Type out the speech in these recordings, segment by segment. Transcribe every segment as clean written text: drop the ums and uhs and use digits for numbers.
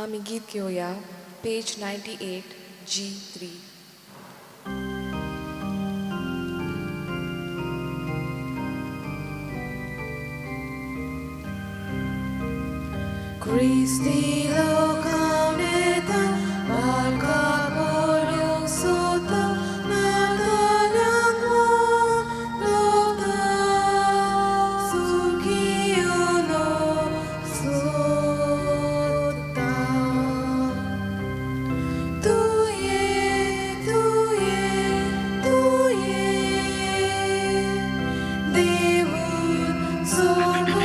आम्ही गीत घेऊया page 98 G3. Christi locaneta marca polio sota nadanyang mo lota sukiyono sota tuye tuye tuye devun sono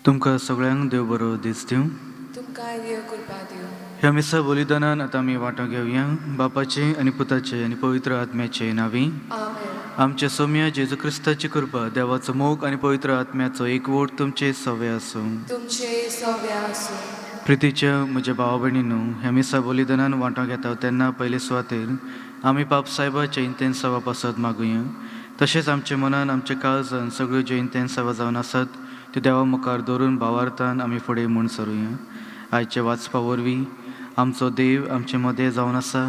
तुमकां सगळ्यांक देव बरो दीस दिवं. तुमकां देव कृपा दिवं. ह्या मिसा बलिदानान आतां आमी वांटो घेवया बापाचे आनी पुताचे आनी पवित्र आत्म्याचे नांवी. आमेन. आमचे सौम्य जेजू क्रिस्ताची कृपा, देवाचो मोग आनी पवित्र आत्म्याचो एकवट तुमचे सवे आसूं. तुमचे सव्य आसूं. प्रितीच्या म्हज्या भावा भयणींनो, ह्या मिसा बलिदानान वांटो घेता तेन्ना पयले सुवातेर आमी बाब सायबाचे इंतेन सवा पासत मागुया. तशेंच आमच्या मनान आमच्या काळजान सगळ्यो ज्यो इंतेन सवा जावन आसात त्यो देवा मुखार दवरून भावार्थान आमी फुडें म्हूण सरुया. आयचे वाचपा वरवीं आमचो देव आमचे मदें जावन आसा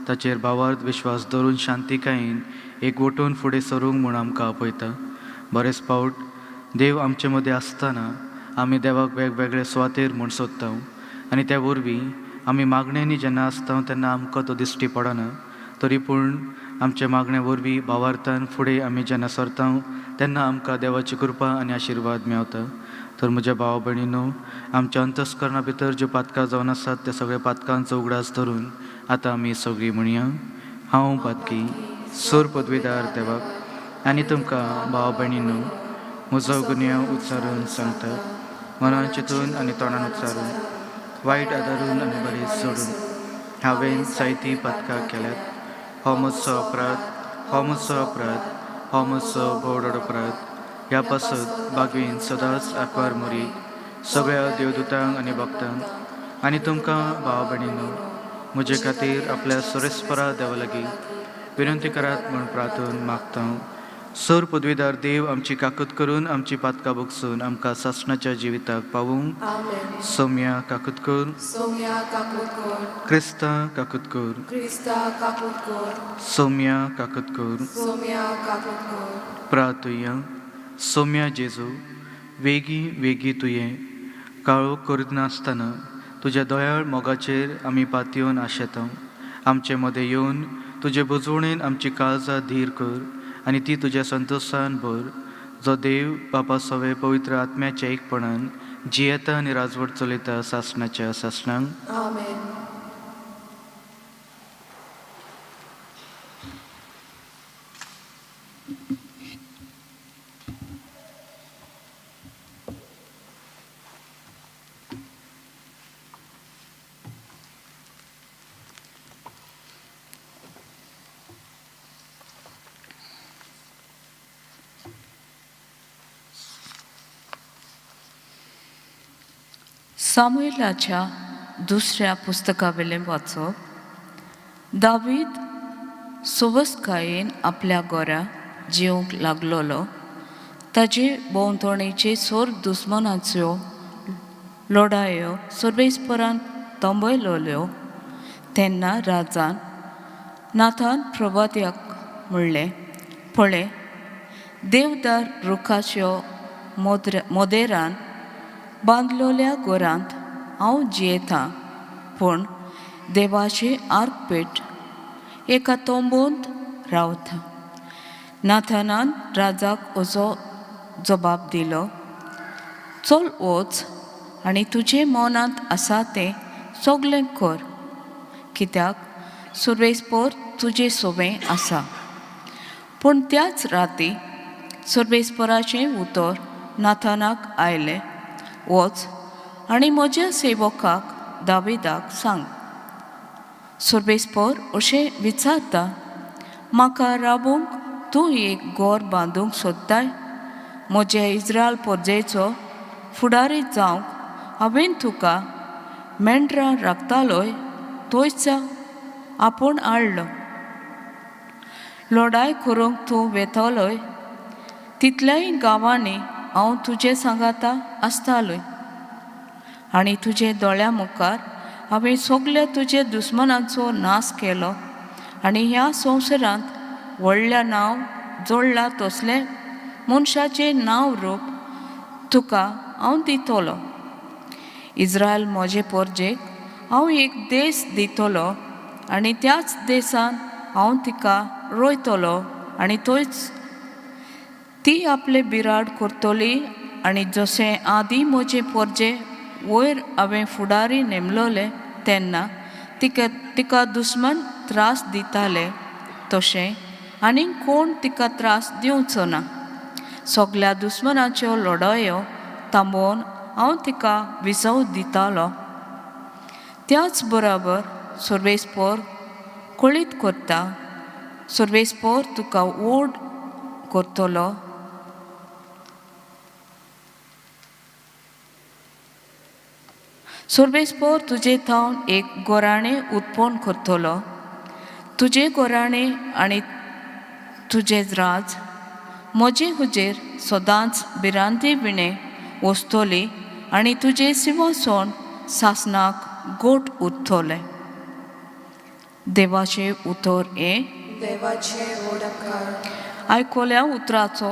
ताचेर भावार्थ विश्वास दवरून शांतिकायेन एकवटून फुडें सरूंक म्हूण आमकां आपयता. बरेच फावट देव आमचे मदें आसतना आमी देवाक वेगवेगळे सुवातेर म्हूण सोदता आनी त्या वरवीं आमी मागण्यांनी जेन्ना आसता तेन्ना आमकां तो दिश्टी पडना. तरी पूण आमच्या मागण्या वरवीं भावार्थान फुडें आमी जेन्ना सरता तेन्ना आमकां देवाची कृपा आनी आशिर्वाद मेळटा. तर म्हज्या भावा भयणींनो, आमच्या अंतस्करणा भितर ज्यो पातकां जावन आसात त्या सगळ्या पातकांचो उगडास धरून आतां आमी सगळीं म्हणया. हांव पातकी सोर पदवीदार देवाक आनी तुमकां भावा भयणींनो म्हजो गुन्यांव उच्चारून सांगता. मनान चिंतून आनी तोंडान उच्चारून, वायट आदारून आनी बरें सोडून हांवें जायतीं पातकां केल्यात. हो म्हजो अपराध, हो म्हजो अपराध, हो म्हजो भोवडो अपराध. ह्या पासत बागवेन सदांच आंकवार मोरी सगळ्या देवदूतांक आनी भक्तांक आनी तुमकां भावा भयणींनो म्हजे खातीर आपल्या सुरेस्परा देवा लागीं विनंती करात म्हूण प्रार्थून मागता. सर पदवीदार देव आमची काकूत करून आमची पातकां भोगसून आमकां सासणाच्या जिविताक पावूंक. आमेन. सौम्या काकूत कर. सौम्या काकूत कर. क्रिस्ता काकूत कर. क्रिस्ता काकूत कर. सौम्या काकूत कर. सौम्या काकूत कर. प्रार्थुया. सौम्या जेजू, वेगीं वेगीं तुवें काळोख करीत नासतना तुज्या दोयाळ मोगाचेर आमी पातयेवन आशेता. आमचे मदें येवन तुजे बुजवणेन आमची काळजां धीर कर आनी ती तुज्या संतोशान भर, जो देव बापा सवे पवित्र आत्म्याच्या एकपणान जियेता आनी राजवट चलयता सासणाच्या सासणांक. आमेन. सामुएलाच्या दुसऱ्या पुस्तकावेलें वाचप. दावीद सुवस्कायेन आपल्या गोऱ्या जिवंक लागलोलो. ताचे भोंवतणेचे सोर दुस्मनाच्यो लढायो सर्वेस्परान थांबयलोल्यो. तेन्ना राजान नाथान प्रवाद्याक म्हणलें, पळय, देवदार रुखाच्यो मोदेरान बांदलोल्या गोरांत हांव जियेतां, पूण देवाची आर्कपेट एका तोंबोंत रावता. नाथानान राजाक असो जबाब दिलो, चल वच आनी तुजे मनांत आसा तें सगलें कर, कित्याक सर्वेस्पर तुजे सोबें आसा. पूण त्याच राती सर्वेस्पराचें उतर नाथानाक आयलें, वच आनी म्हज्या सेवकाक दाविदाक सांग. सर्वेस्पर अशें विचारता, म्हाका राबूंक तूं एक गोर बांदूंक सोदताय? म्हज्या इस्रायल परजेचो फुडारी जावंक हांवें तुका मेंढरां राखतालोय थंयच आपूण हाडलो. लढाय करूंक तूं वेतलोय तितल्याय गांवांनी हांव तुजे सांगाता आसतालोय. आनी तुजे दोळ्या मुखार हांवें सगल्या तुजे दुस्मनांचो नाश केलो. आनी ह्या संवसारांत व्हडल्या नांव जोडला तसले मनशाचें नांव रूप तुका हांव दितलो. इस्रायल म्हजे परजेक हांव एक देश दितलो आनी त्याच देशान हांव तिका रोयतलो आनी थंयच ती आपले बिराड करतली. आनी जशें आदी म्हजे परजे वयर हांवें फुडारी नेमलोले तेन्ना तिका दुस्मन त्रास दिताले तशें आनीक कोण तिका त्रास दिवचो ना. सगल्या दुस्मनाच्यो लढायो थांबोवन हांव तिका विसव दितालो. त्याच बरोबर सर्वेस्पर कळीत करता. सर्वेस्पर तुका ओड करतलो. सर्वेस्पर तुजे थावन एक गोराणें उत्पन्न करतलो. तुजे गोराणें आनी तुजे राज म्हजे हुजेर सदांच भिरांती विणे वस्तोली आनी तुजे सिंहासन सासनाक गोट उरतले. देवाचे उतर देवाचे ओडकार. आयकोल्या उतराचो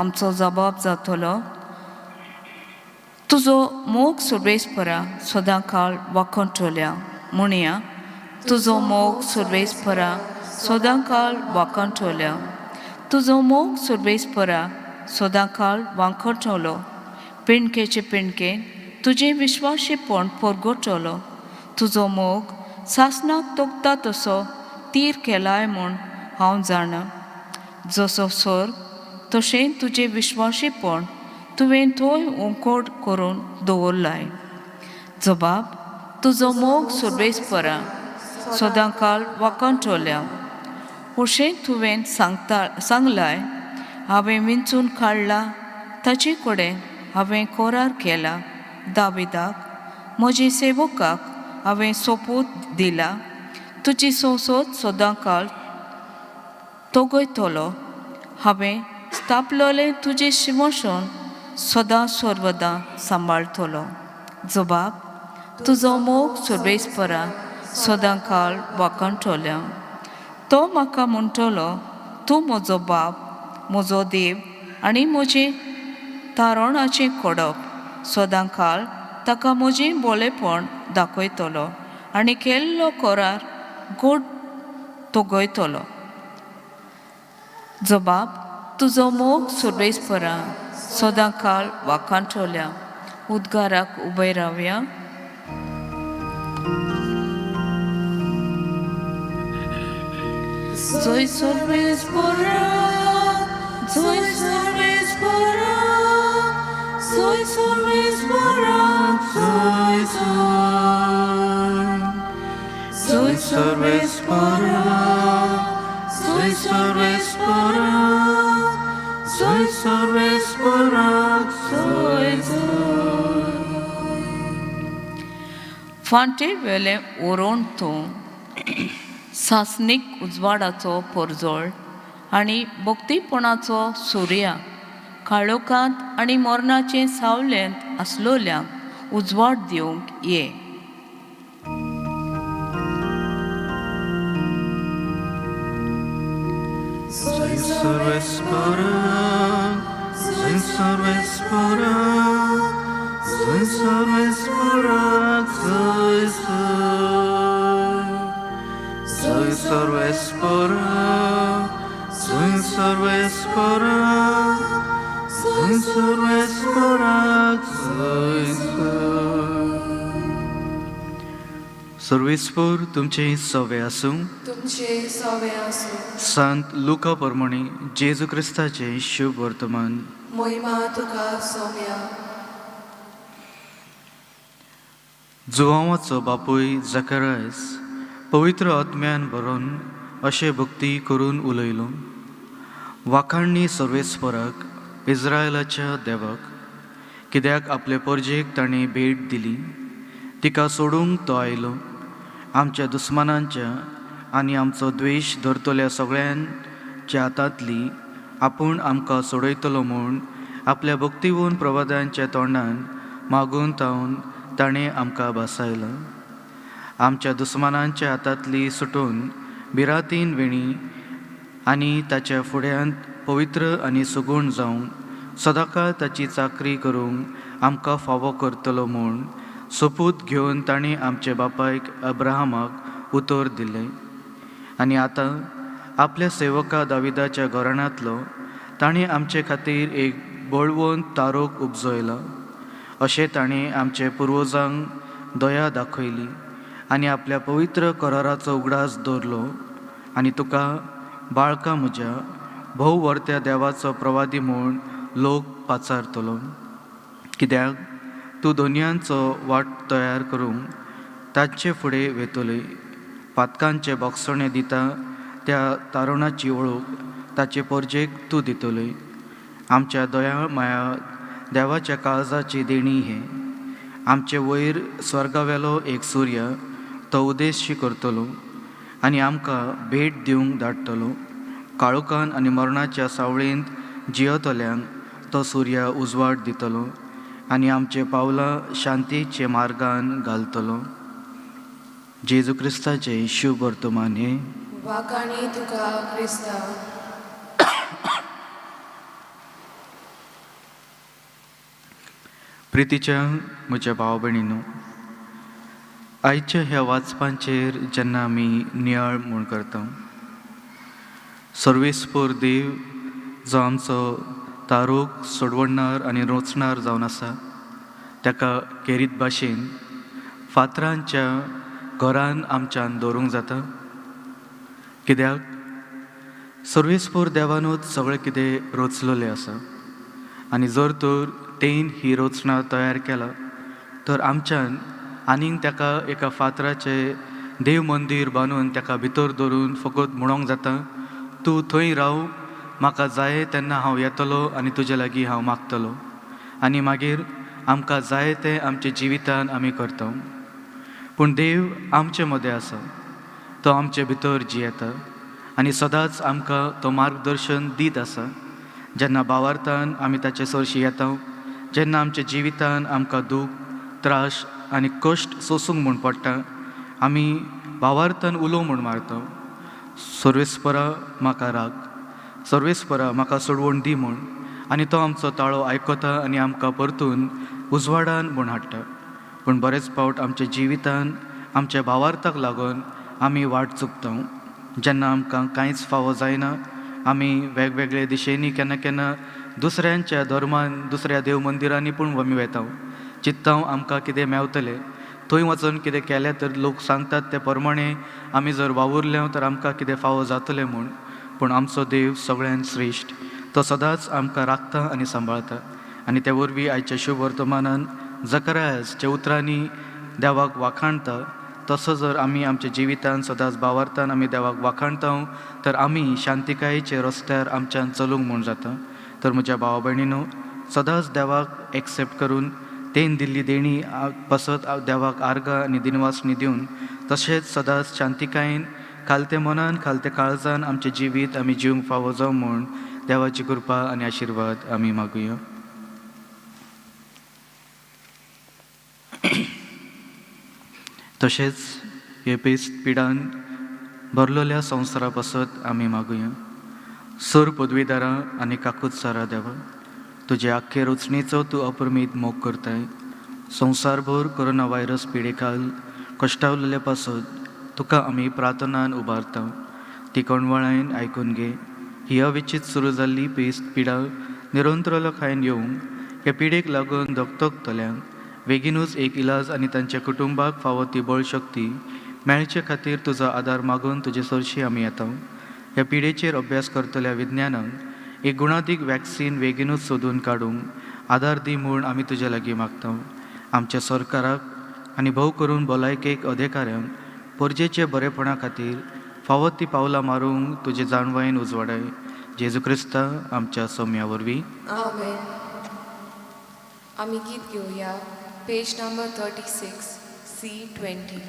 आमचो जबाब जातलो. तुजो मोग सर्वेस्परा सदां काळ वाखणटल्या म्हणया. तुजो मोग सर्वेस्परा सदां काळ वाखणटल्या. तुजो मोग सर्वेस्परा सदां काळ वाखणटलो. पिणकेचे पिणकेन तुजें विश्वासीपण परगटलो. तुजो मोग सासनाक तोखता तसो तीर केलाय म्हूण हांव जाणा. जसो स्वर्ग तशें तुजें विश्वासीपण तुवें थंय उंकोड करून दवरलाय. जबाब तुजो मोग सर्वेस्परा सदां काळ वाखणटल्या. अशें तुवें सांगलाय. हांवें विंचून काडला ताचे कडेन हांवें करार केला. दाविदाक म्हजे सेवकाक हांवें सोपूत दिला. तुजी संसद सदां काळ तोगयतलो. हांवें स्थापलोलें तुजें सिंहासन सदां सर्वदा सांबाळतलो. जबाब तुजो मोग सर्वेस्परा सदां काळ वाखणटल्या. तो म्हाका म्हणटलो तूं म्हजो बाप, म्हजो देव आनी म्हजें तारणाचें कडप. सदां काळ ताका म्हजें बोलेपण दाखयतलो आनी केल्लो करार गोड तोगयतलो. जबाब तुजो मोग सर्वेस्परा सदां काळ वाखणटल्या. उद्गाराक उबय रावया. जय सर्वेस्परा, जय सर्वेस्परा, जय सर्वेस्परा, जय जय सर्वेस्परा, जय सर्वेस्परा, जय सर्वेस्परा, जय फांटे वेले ओरोण तूं सासनीक उजवाडाचो परजोळ आनी भक्तीपणाचो सुर्या. काळोखांत आनी मरणाचे सावळेंत आसलोल्यांक उजवाड दिवंक ये. Soy सर्वेस्परा, soy सर्वेस्परा, soy सर्वेस्परा, soy सर्वेस्परा, soy सर्वेस्परा, soy सर्वेस्परा, सर्वेस्पर तुमचे सवे आसूं. तुमचे सवे आसूं. सांत लुका प्रमाणे जेजू क्रिस्ताचे शुभ वर्तमान. महिमा तुका सौम्या. जुवांवाचो बापूय जकरायस पवित्र आत्म्यान भरून अशे भक्ती करून उलयलो. वाखाणणी सर्वेस्पराक, इस्रायलाच्या देवाक, कित्याक आपले पोरजेक ताणें भेट दिली. तिका सोडूंक तो आयलो. आमच्या दुस्मानांच्या आनी आमचो द्वेश धरतल्या सगळ्यांच्या हातांतली आपूण आमकां सोडयतलो म्हूण आपल्या भक्तिवून प्रवाद्यांच्या तोंडान मागून ताणें आमकां भासायला. आमच्या दुस्मानांच्या हातांतली सुटून बिरातीन वेणी आनी ताच्या फुड्यांत पवित्र आनी सुगूण जावन सदांकाळ ताची चाकरी करूंक आमकां फावो करतलो म्हूण सोपूत घेवन ताणें आमच्या बापायक अब्राहमाक उतर दिलें. आनी आतां आपल्या सेवका दाविदाच्या घराण्यांतलो ताणें आमचे खातीर एक बळवंत तारोक उपजयला. अशें ताणें आमच्या पुर्वजांक दया दाखयली आनी आपल्या पवित्र कराराचो उगडास दवरलो. आनी तुका बाळका म्हज्या भोव वर्त्या देवाचो प्रवादी म्हूण लोक पाचारतलो. कित्याक तूं दोनयांचो वाट तयार करूंक तांचे फुडें वेतले. पातकांचे बोगसणे दिता त्या तारुणाची वळख ताचे पोरजेक तूं दितले. आमच्या दया माया देवाच्या काळजाची देणी हे. आमचे वयर स्वर्गावेलो एक सूर्य तो उदेशी करतलो आनी आमकां भेट दिवंक धाडटलो. काळोखान आनी मरणाच्या सावळेंत जियेतल्यांक तो सूर्य उजवाड दितलो आनी आमचे पावलां शांतीचे मार्गान घालतलो. जेजू क्रिस्ताचे शुभ वर्तमान हे. वाकाणी तुका क्रिस्ता. प्रितीच्या म्हज्या भाव भयणींनो, आयच्या ह्या वाचपांचेर जेन्ना आमी नियाळ म्हूण करता, सर्वेस्पर देव जो आमचो तारोक सोडवणणार आनी रोचणार जावन आसा, ताका केरीत भाशेन फातरांच्या घरान आमच्यान दवरूंक जाता. कित्याक सर्वेस्पर देवानूच सगळें कितें रचलेलें आसा आनी जर तर तेन ही रचना तयार केला तर आमच्यान आनीक ताका एका फातराचे देव मंदीर बांदून ताका भितर दवरून फकत म्हणोंक जाता, तूं थंय राव, म्हाका जाय तेन्ना हांव येतलो आनी तुजे लागीं हांव मागतलो. आनी मागीर आमकां जाय तें आमच्या जिवितान आमी करता. पूण देव आमचे मदें आसा, तो आमचे भितर जियेता आनी सदांच आमकां तो मार्गदर्शन दीत आसा. जेन्ना भावार्थान आमी ताचे सरशी येता, जेन्ना आमच्या जिवितान आमकां दूख, त्रास आनी कश्ट सोसूंक म्हूण पडटा, आमी भावार्थान उलो म्हूण मारता, सर्वेस्परा म्हाका राख, सर्वेस्परा म्हाका सोडवण दी म्हूण. आनी तो आमचो ताळो आयकता आनी आमकां परतून उजवाडान म्हूण हाडटा. पूण बरेच फावट आमच्या जिवितान आमच्या भावार्थाक लागून आमी वाट चुकता. जेन्ना आमकां कांयच फावो जायना, आमी वेगवेगळे दिशेनी केन्ना केन्ना दुसऱ्यांच्या धर्मान, दुसऱ्या देव मंदिरांनी पूण आमी वेता. चित्ता आमकां कितें मेवतलें, थंय वचून कितें केलें तर लोक सांगतात ते प्रमाणे आमी जर वावुरले तर आमकां कितें फावो जातलें म्हूण. पूण आमचो देव सगळ्यांत श्रेश्ठ, तो सदांच आमकां राखता आनी सांबाळता. आनी ते वरवीं आयच्या शुभ वर्तमानान जकरायाच्या उतरांनी देवाक वाखाणता, तसो जर आमी आमच्या जिवितान सदांच भावार्थान आमी देवाक वाखाणता तर आमी शांतिकायेच्या रस्त्यार आमच्यान चलूंक म्हूण जाता. तर म्हज्या भावा भयणीनो, सदांच देवाक एक्सेप्ट करून तेन दिल्ली देणी पासत देवाक आर्गां आनी दिनवासनी दिवन, तशेंच सदांच शांतिकायेन खालते मनान खालते काळजान आमचें जिवीत आमी जिवंक फावो जावं म्हूण देवाची कृपा आनी आशिर्वाद आमी मागुया. तशेंच हे पेस्त पिडान भरलेल्या संवसारा पासत आमी मागुया. सर पदवीदारां आनी काकूतसारा देवा, तुजे आख्खे रचणेचो तूं अप्रमीत मोग करताय. संवसारभर कोरोना व्हायरस पिडेखाल कश्टावलेल्या पासत तुका आमी प्रार्थनान उबारता. ती कणवळायन आयकून घे. ही अविचित सुरू जाल्ली पेस्त पिडा निरंतरलखायन येवंक, ह्या पिडेक लागून दगदगतल्यांक बेगीनूच एक इलाज आनी तांच्या कुटुंबाक फावो ती बळशक्ती मेळचे खातीर तुजो आदार मागून तुजे सरशी आमी येता. ह्या पिडेचेर अभ्यास करतल्या विज्ञानाक एक गुणादीक वॅक्सीन बेगीनूच सोदून काडूंक आदार दी म्हूण आमी तुजे लागीं मागता. आमच्या सरकाराक आनी भोव करून भलायकेक अधिकाऱ्यांक परजेचे बरेपणा खातीर फावो ती पावलां मारूंक तुजे जाणवायेन उजवाडाय. जेजू क्रिस्ता आमच्या सौम्या वरवीं. आमेन. आम्ही गीत घेऊया पेज नंबर 36 C20.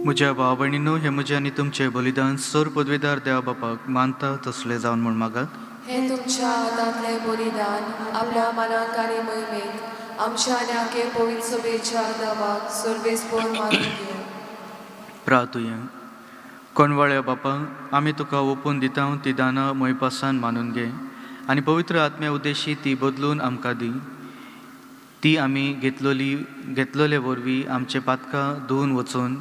म्हज्या भाव भयणींनो, हे म्हजे आनी तुमचे बलिदान सर पदवीदार देवा बापाक मानता तसले जावन म्हूण मागात. हे तुमच्या हातांतले बलिदान आपल्या मनाक आनी मोहिमेक आमच्या आनी आखे पवित्र सभेच्या देवाक सर्वेस्पर मानून घेवं. प्रार्थुया. कोणवाळ्या बापा, आमी तुका ओपून दिता ती दानां मोयपासान मानून घे आनी पवित्र आत्म्या उद्देशी ती बदलून आमकां दी. ती आमी घेतलोले वरवीं आमचे पातकां धुवन वचून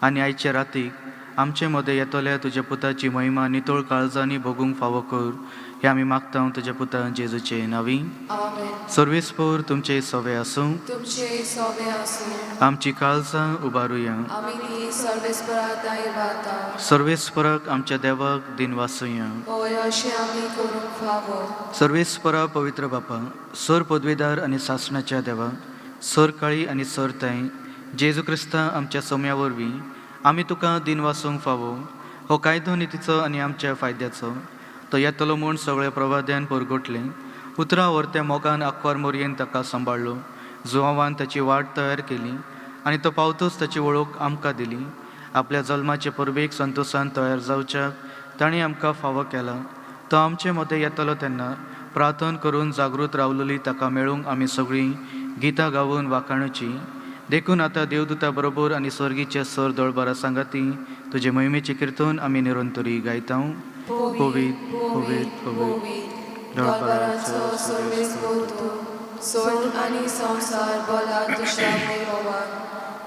आनी आयचे रातीक आमचे मदें येतोल्या तुज्या पुताची महिमा नितळ काळजांनी भोगूंक फावो कर. हे आमी मागता तुज्या पुता जेजूचे नांवी. आमेन. सर्वेस्पर तुमचे सवे आसूं. तुमचे सोबे आसूं. आमची काळजां उबारुया. आमी ती सर्वेस्पराक दायबाता. सर्वेस्पराक आमच्या देवाक दिन वासुया. होय अशें आमी करूंक फावो. सर्वेस्परा पवित्र बापा, सर पदवीदार आनी सासणाच्या देवा, सर काळी आनी सर ताय जेजू क्रिस्ता आमच्या सोम्या वरवीं आमी तुका दिन वासूंक फावो. हो कायदो नितीचो आनी आमच्या फायद्याचो तो येतलो म्हूण सगळे प्रवाद्यान परगटले. उतरां व्हरत्या मोगान आंकवार मोरयेन ताका सांबाळलो. जुवावान ताची वाट तयार केली आनी तो पावतोच ताची वळख आमकां दिली. आपल्या जल्माचे परबेक संतोशान तयार जावच्याक ताणें आमकां फावो केला. तो आमचे मदें येतलो तेन्ना प्रार्थना करून जागृत रावलेली ताका मेळूंक आमी सगळीं गितां गावून वाखाणुची. देखून आतां देवदूता बरोबर आनी स्वर्गीच्या सर दळबारा सांगाती तुजे महिमेची कीर्तन आमी निरंतरी गायता. पवित पवित पवित दळबाराचो सर्वेस्पर तूं, स्वर्ग आनी संवसार भला तुज्या वैभवान.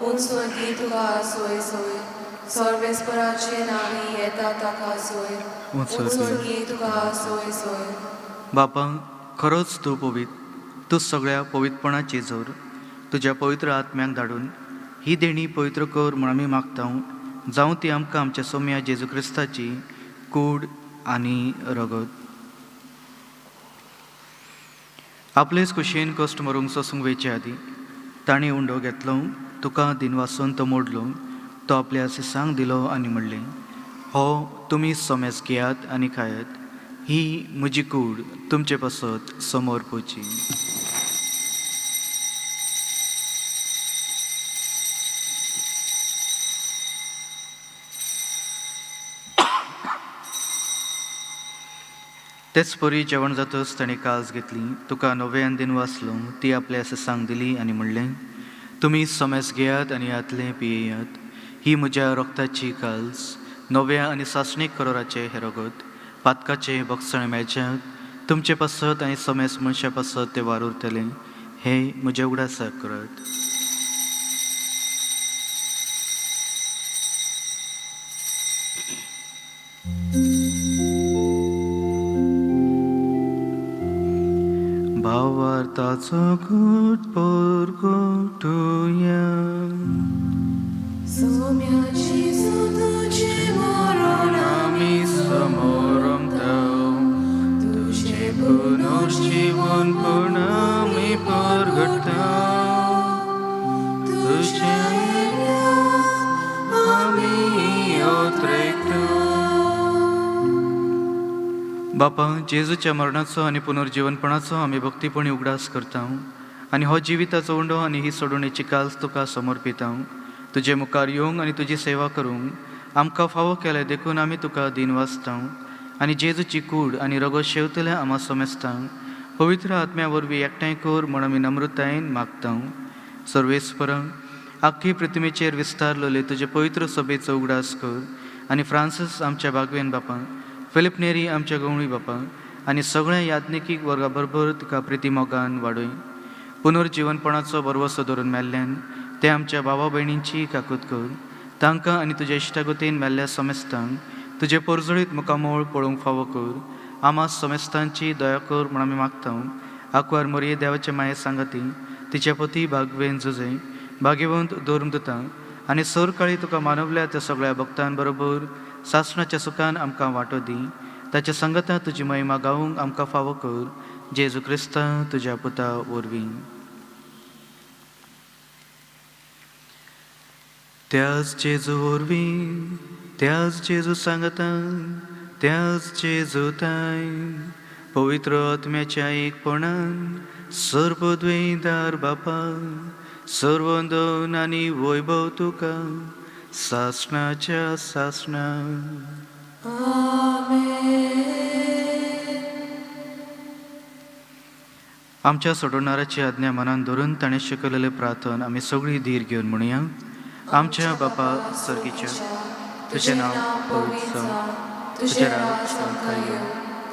उंचवर गीत तुका सोय सोय, सर्वेस्पराचे नांवी येता ताका सोय. उंचवर गीत तुका सोय सोय. बापा, खरोच तूं पवित, तूं सगळ्या पवित्रपणाची जोर. तुज्या पवित्र आत्म्याक धाडून ही देणी पवित्र कर म्हूण आमी मागता. जावं ती आमकां आमच्या सोम्या जेजू क्रिस्ताची कूड आनी रगत. आपलेच कुशीन कश्ट मरूंक सोसूंक वयचे आदी ताणें उंडो घेतलो. तुका दिन वासून तो मोडलो. तो आपल्या सिसांक दिलो आनी म्हणलें, हो तुमी सोमेस घेयात आनी खायात. ही म्हजी कूड तुमचे पासत समोर पोची. तेच परी जेवण जातच ताणें काळज घेतली. तुका नव्यान दिन वाचलो. ती आपल्या सिसांक दिली आनी म्हणलें, तुमी सोमेस घेयात आनी यातलें पियेयात. ही म्हज्या रक्ताची काळज, नव्या आनी सासणीक करोराचे हे रगत. पातकाचे भक्षण मेळच्याक तुमचे पासत आनी सोमेस मनशा पासत ते वार उरतले. हे म्हज्या उगडासाक करात. भावार्थाचो घोट परगटुया. सोम्याची तुझे मरण आमी समोरमता. तुझे पुनर्जीवन पण आमी परगटता. तुझे आमी ओतरेकता. बापा, जेजूच्या मरणाचो आनी पुनर्जीवनपणाचो आमी भक्तीपणी उगडास करता आनी हो जिविताचो उंडो आनी ही सोडणेची काल्स तुका समर्पिता. तुजे मुखार येवंक आनी तुजी सेवा करूंक आमकां फावो केले देखून आमी तुका दिन वाचता आनी जेजूची कूड आनी रगत शेवतले आमा समेस्ता पवित्र आत्म्या वरवीं एकठांय कर म्हण आमी नम्रतायेन मागता. सर्वेस्परा, आख्खी पृथ्वीचेर विस्तारलेले तुजे पवित्र सभेचो उगडास कर आनी फ्रांसीस आमच्या भागवेन बापा, फिलिप नेरी आमच्या गवळी बापा आनी सगळ्या याज्ञिकीक वर्गा बरोबर तुका प्रिती मोगान वाडय. पुनर्जीवनपणाचो बरवसो धरून मेल्ल्यान ते आमच्या भावा भयणींची काकूत कर. तांकां आनी तुज्या इश्टागतीन मेल्ल्या समेस्तांक तुजे परजळीत मुखामोळ पळोवंक फावो कर. आमा समेस्तांची दया कर म्हण आमी मागता. आंकवार मोरये देवाचे माये सांगाती, तिच्या पती भागवेन जुजे, भाग्यवंत धर्मदूता आनी सर काळी तुका मानवल्या त्या सगळ्या भक्तां बरोबर सासणाच्या सुखान आमकां वांटो दी. ताच्या संगता तुजी महिमा गावूंक आमकां फावो कर. जेजू क्रिस्ता तुज्या पुता वरवीं. त्याच जेजू वरवीं, त्याच जेजू सांगता, त्याच जेजूताय पवित्र आत्म्याच्या एकपणान सर्वद्वेदार बापा, सर्वोंदोन आनी वैभव तुका सासणाच्या सासणा. आमच्या सोडवणाऱ्याची आज्ञा मनान धरून ताणें शिकयलेले प्रार्थन आमी सगळीं धीर घेवन म्हणुया. आमच्या बापा सर्गीच्या, तुजें नांव पवित्र जावं, तुजें राज आमकां येवं,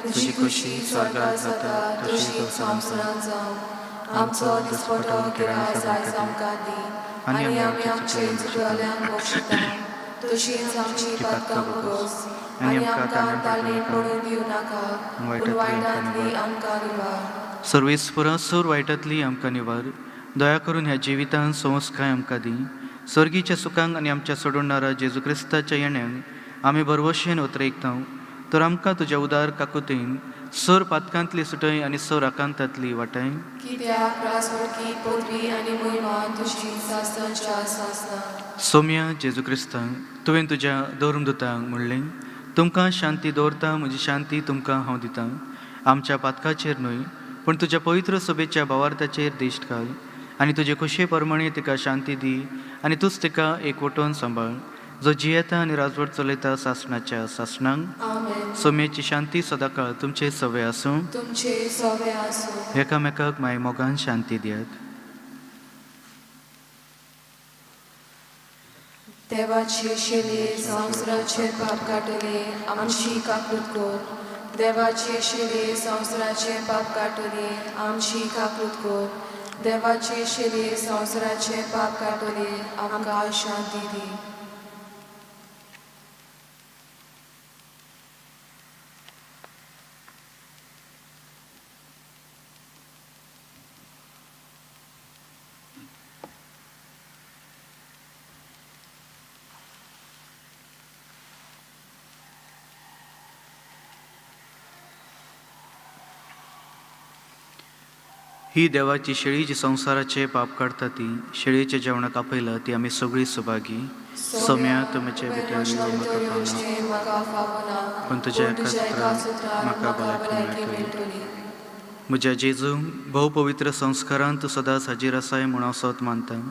तुजी खुशी स्वर्गांत जाता तशी संवसारांत जावं. आमचो दिसपटो गिराय आयज आमकां दी आनी आमी आमचे चुकयल्यांक बक्षिता तशींच आमची पातकां भोगोस आनी आमकां ताळणेंत पडून दिवं नाका, पूण वायटांतली आमकां निवार. सर्वेस्परा, सर वायटांतली आमकां निवार. दया करून ह्या जिवितांत संस्काय आमकां दी. सर्गीच्या सुखांक आनी आमच्या सोडवणारा जेजू क्रिस्ताच्या येण्याक आमी बरवशेन उतरयता. तर आमकां तुज्या उदार काकुतीन सर पातकांतली सुटय आनी सर आकांतांतली वाटाय. कित्याक रासवडकी पदवी आनी महिमा तुजी सासणाच्या सासणा. सोम्या जेजू क्रिस्ता, तुवें तुज्या धर्मदूतांक म्हणलें, तुमकां शांती दवरता, म्हजी शांती तुमकां हांव दितां. आमच्या पातकाचेर न्हय पूण तुज्या पवित्र सभेच्या भावार्थाचेर दिश्ट घाल आनी तुजे खुशे प्रमाणे तिका शांती दी आनी तूंच तिका एकवटून सांबाळ, जो जियेता आनी राजवट चलयता सासणाच्या सासणांक. सोम्याची शांती सदांकाळ तुमचे सवे आसूं. तुमचे सवे आसूं. एकामेकाक माय मोगान शांती दियात. देवाचे शेले संवसाराचेर पाप काटले आमची काकूत कर. देवाचे शेले संवसाराचेर पाप काटले आमची काकूत कर. देवाचे शेले संवसाराचेर पाप काटले आमकां शांती दी. ही देवाची शेळी जी संवसाराचे पाप काडटा ती शेळयेच्या जेवणाक आपयला ती आमी सगळीं सुभागी. सोम्या तुमचे भितर पण तुज्या एका सुत्रान म्हाका भलायकी मेळटली. म्हज्या जेजू, भोव पवित्र संस्कारांत तूं सदांच हाजीर आसाय म्हूण हांव सत मानता.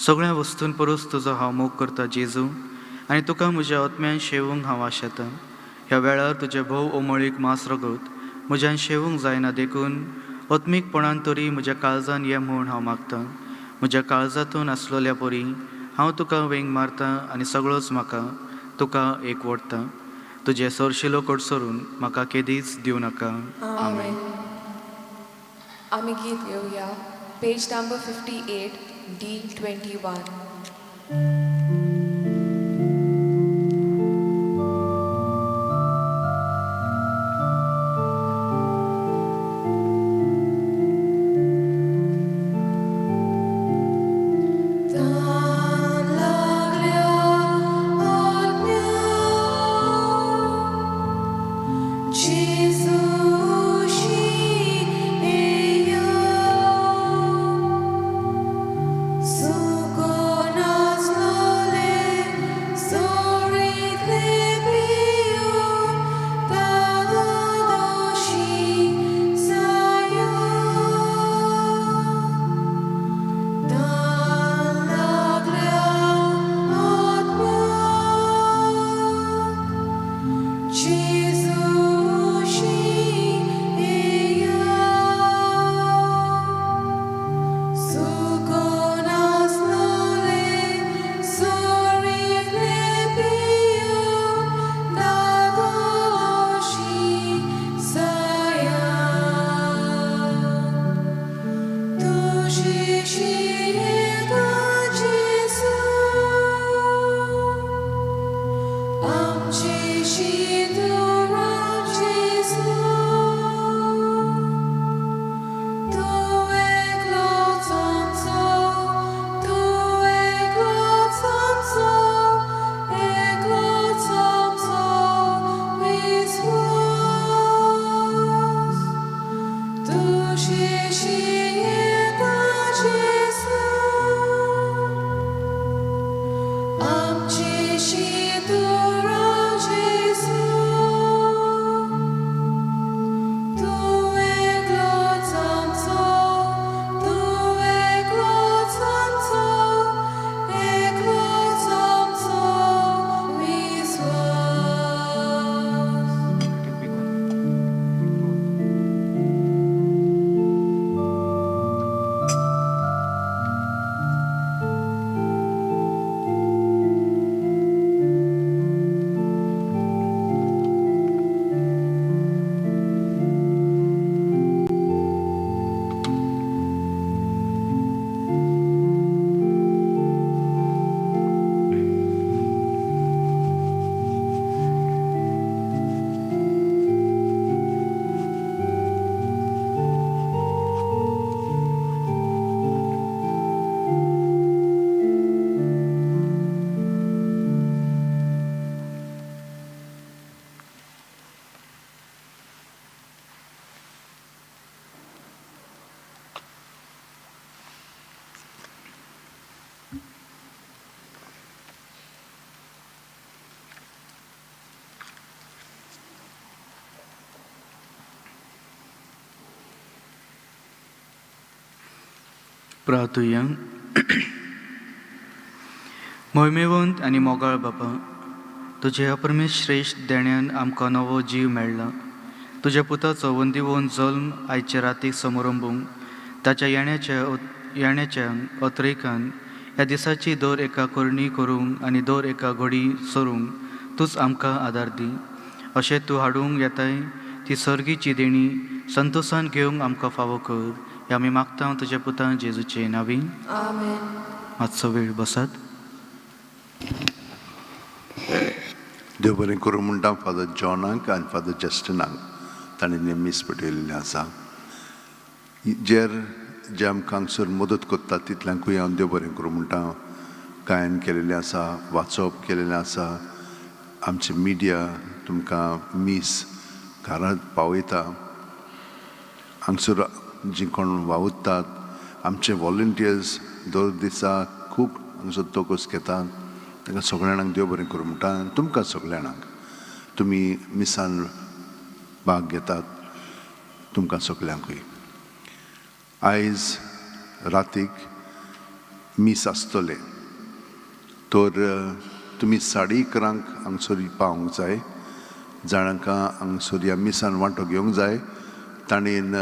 सगळ्या वस्तूंत परस तुजो हांव मोग करता जेजू आनी तुका म्हज्या आत्म्यान शेवूंक हांव आशेता. ह्या वेळार तुजे भोव ओमळीक मास रगत म्हज्यान शेवूंक जायना देखून आत्मीकपणान तरी म्हज्या काळजान ये म्हूण हांव मागतां. म्हज्या काळजांतून आसलेल्या परी हांव तुका वेंग मारता आनी सगळोच म्हाका तुका एकवटता. तुजे सरशिलो कडसरून म्हाका केदीच दिवं नाका. आमेन. आमी गीत घेवया. Page number 58 D21. प्रार्थुया. मोहिमेवंत आनी मोगाळ बापा, तुजे अप्रमेश श्रेश्ठ देण्यान आमकां नवो जीव मेळ्ळा. तुज्या पुताचो वंदिवोन जल्म आयचे रातीक समारंभूंक ताच्या येण्याच्या अत्रेकान ह्या दिसाची दर एका करणी करूंक आनी दर एका घडी सरूंक तूंच आमकां आदार दी. अशें तूं हाडूंक येताय ती सर्गीची देणी संतोशान घेवंक आमकां फावो कर. हें आमी मागता तुज्या पुतान जेजूचे नांवी. आमेन. मातसो वेळ बसात. देव बरें करूं म्हणटा फादर जॉनाक आनी फादर जस्टिनाक ताणें नेमीस पटयलेलें आसा. जे आमकां हांगसर मदत करता तितल्यांकूय हांव देव बरें करूं म्हणटा. गायन केलेलें आसा, वाचप केलेलें आसा, आमचे मिडिया तुमकां मीस घरांत पावयता, हांगसर जीं कोण वावुरतात, आमचे वॉलंटियर्स दर दिसा खूब हांगसर तोकूस घेतात. तांकां सगळ्यांक देव बरें करूं म्हणटा. आनी तुमकां सगळ्यांक तुमी मिसान भाग घेतात, तुमकां सगळ्यांकूय. आयज रातीक मीस आसतले तर तुमी 11:30 हांगसर पावूंक जाय. जाणांकां हांगसर ह्या मिसान वांटो घेवंक जाय ताणेन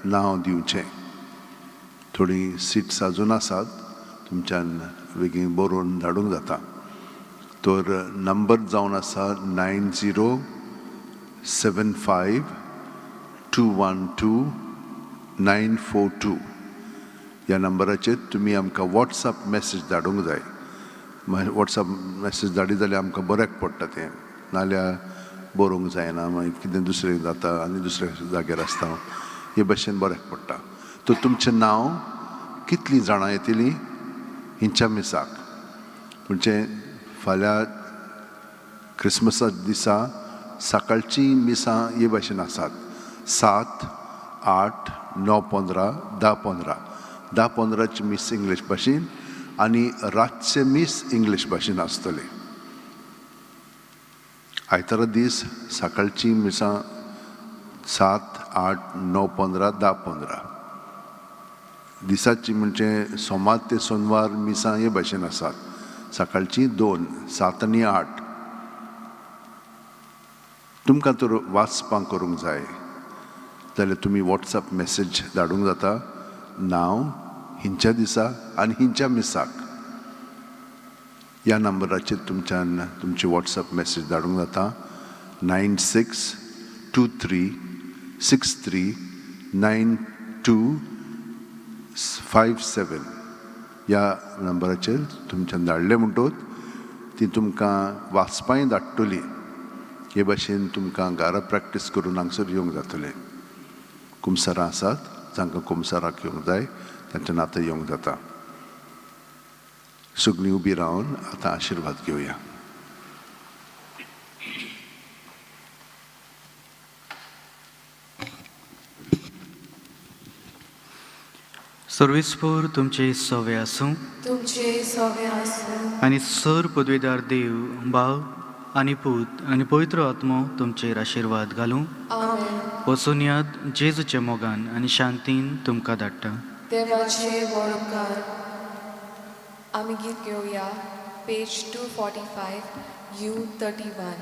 नांव दिवचें. थोडीं सिट्स आजून आसात, तुमच्यान बेगीन बरोवन धाडूंक जाता. तर नंबर जावन आसा 9075212942. ह्या नंबराचेर तुमी आमकां वॉट्सॅप मॅसेज धाडूंक जाय. वॉट्सॅप मॅसेज धाडी जाल्यार आमकां बऱ्याक पडटा तें, नाल्यार बरोवंक जायना, मागीर कितें दुसरें जाता आनी दुसऱ्या जाग्यार आसता, हे भाशेन बऱ्याक पडटा. तर तुमचें नांव कितलीं जाणां येतलीं हिंच्या मिसाक, म्हणजे फाल्यां क्रिसमसा दिसा सकाळचीं मिसां हे भाशेन आसात. 7, 8, 9, 15, 10, 15. 10-15ची मीस इंग्लीश भाशेन आनी रातचे मीस इंग्लीश भाशेन आसतले. आयतारा दीस सकाळचीं मिसां 7, 8, 9, 15, 10, 15. दिसाची म्हणजे सोमार ते सोनवार मिसां हे भाशेन आसात. सकाळचीं 2, 7 आनी 8. तुमकां तर वाचपाक करूंक जाय जाल्यार तुमी वॉट्सॅप मॅसेज धाडूंक जाता. नांव हिंच्या दिसा आनी हिंच्या मिसाक ह्या नंबराचेर तुमच्यान तुमची वॉट्सॅप मॅसेज धाडूंक जाता. 9623639257 ह्या नंबराचेर तुमच्यान धाडलें म्हणटूच ती तुमकां वाचपाय धाडटली. हे भाशेन तुमकां घरा प्रॅक्टीस करून हांगसर येवंक जातलें. कुमसारां आसात, जांकां कुमसाराक येवंक जाय तांच्यान आतां येवंक जाता. सगळीं उबी रावन आतां आशिर्वाद घेवया. सर्वेस्पर तुमचे सवे आसूं तुमचे सवे आसूं आनी सर पदवीदार देव भाव आनी पूत आनी पवित्र आत्मो तुमचेर आशिर्वाद घालूं. आमेन. वचून याद जेजूच्या मोगान आनी शांतीन तुमकां धाडटा. देवाचे वळकार. आमी गीत घेवया पेज 245 U31.